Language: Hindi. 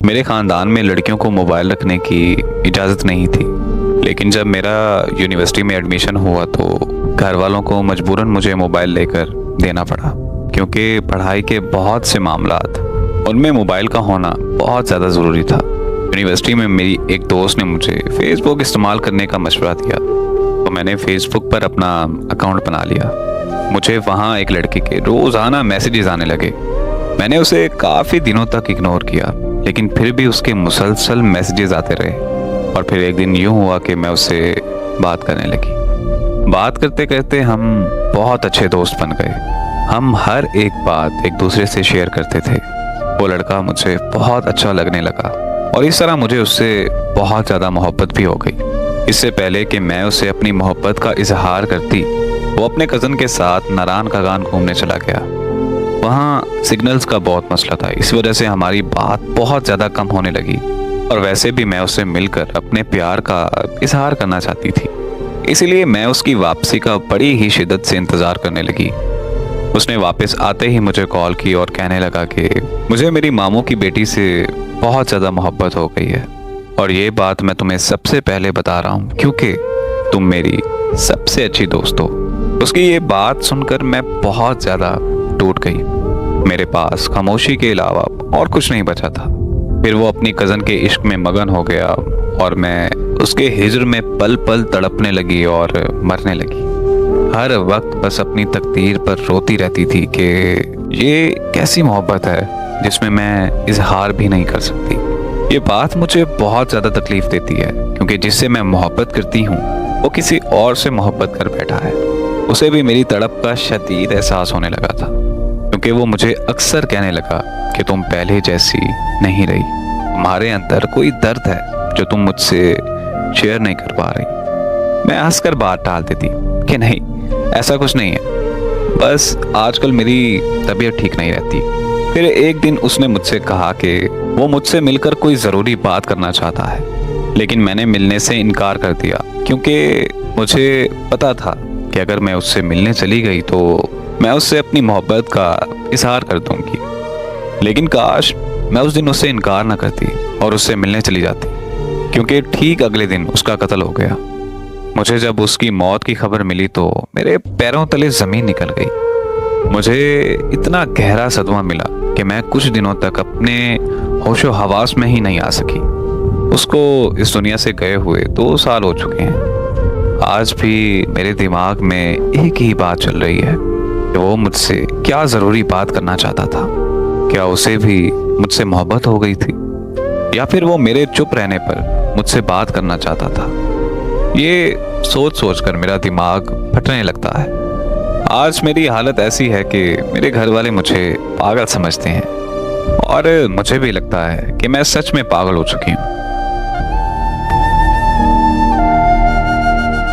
मेरे ख़ानदान में लड़कियों को मोबाइल रखने की इजाज़त नहीं थी, लेकिन जब मेरा यूनिवर्सिटी में एडमिशन हुआ तो घर वालों को मजबूरन मुझे मोबाइल लेकर देना पड़ा, क्योंकि पढ़ाई के बहुत से मामलात उनमें मोबाइल का होना बहुत ज़्यादा ज़रूरी था। यूनिवर्सिटी में मेरी एक दोस्त ने मुझे फ़ेसबुक इस्तेमाल करने का मशवरा दिया, तो मैंने फ़ेसबुक पर अपना अकाउंट बना लिया। मुझे वहाँ एक लड़के के रोज़ाना मैसेजेस आने लगे। मैंने उसे काफ़ी दिनों तक इग्नोर किया, लेकिन फिर भी उसके मुसलसल मैसेजेस आते रहे और फिर एक दिन यूं हुआ कि मैं उससे बात करने लगी। बात करते करते हम बहुत अच्छे दोस्त बन गए। हम हर एक बात एक दूसरे से शेयर करते थे। वो लड़का मुझे बहुत अच्छा लगने लगा और इस तरह मुझे उससे बहुत ज़्यादा मोहब्बत भी हो गई। इससे पहले कि मैं उसे अपनी मोहब्बत का इजहार करती, वो अपने कज़न के साथ नारायण कागान घूमने चला गया। वहाँ सिग्नल्स का बहुत मसला था, इस वजह से हमारी बात बहुत ज़्यादा कम होने लगी और वैसे भी मैं उससे मिलकर अपने प्यार का इजहार करना चाहती थी। इसीलिए मैं उसकी वापसी का बड़ी ही शिद्दत से इंतज़ार करने लगी। उसने वापस आते ही मुझे कॉल की और कहने लगा कि मुझे मेरी मामू की बेटी से बहुत ज़्यादा मोहब्बत हो गई है और ये बात मैं तुम्हें सबसे पहले बता रहा हूँ क्योंकि तुम मेरी सबसे अच्छी दोस्त हो। उसकी ये बात सुनकर मैं बहुत ज़्यादा टूट गई। मेरे पास खामोशी के अलावा और कुछ नहीं बचा था। फिर वो अपनी कज़न के इश्क में मगन हो गया और मैं उसके हिज्र में पल पल तड़पने लगी और मरने लगी। हर वक्त बस अपनी तकदीर पर रोती रहती थी कि ये कैसी मोहब्बत है जिसमें मैं इजहार भी नहीं कर सकती। ये बात मुझे बहुत ज़्यादा तकलीफ़ देती है क्योंकि जिससे मैं मोहब्बत करती हूँ वो किसी और से मोहब्बत कर बैठा है। उसे भी मेरी तड़प का शदीद एहसास होने लगा था, क्योंकि वो मुझे अक्सर कहने लगा कि तुम पहले जैसी नहीं रही, तुम्हारे अंदर कोई दर्द है जो तुम मुझसे शेयर नहीं कर पा रही। मैं हंसकर बात टाल देती कि नहीं, ऐसा कुछ नहीं है, बस आजकल मेरी तबीयत ठीक नहीं रहती। फिर एक दिन उसने मुझसे कहा कि वो मुझसे मिलकर कोई ज़रूरी बात करना चाहता है, लेकिन मैंने मिलने से इनकार कर दिया क्योंकि मुझे पता था कि अगर मैं उससे मिलने चली गई तो मैं उससे अपनी मोहब्बत का इजहार कर दूंगी। लेकिन काश मैं उस दिन उससे इनकार ना करती और उससे मिलने चली जाती, क्योंकि ठीक अगले दिन उसका कत्ल हो गया। मुझे जब उसकी मौत की खबर मिली तो मेरे पैरों तले ज़मीन निकल गई। मुझे इतना गहरा सदमा मिला कि मैं कुछ दिनों तक अपने होशो हवास में ही नहीं आ सकी। उसको इस दुनिया से गए हुए 2 साल हो चुके हैं। आज भी मेरे दिमाग में एक ही बात चल रही है कि वो मुझसे क्या ज़रूरी बात करना चाहता था। क्या उसे भी मुझसे मोहब्बत हो गई थी या फिर वो मेरे चुप रहने पर मुझसे बात करना चाहता था। ये सोच सोच कर मेरा दिमाग फटने लगता है। आज मेरी हालत ऐसी है कि मेरे घर वाले मुझे पागल समझते हैं और मुझे भी लगता है कि मैं सच में पागल हो चुकी हूँ।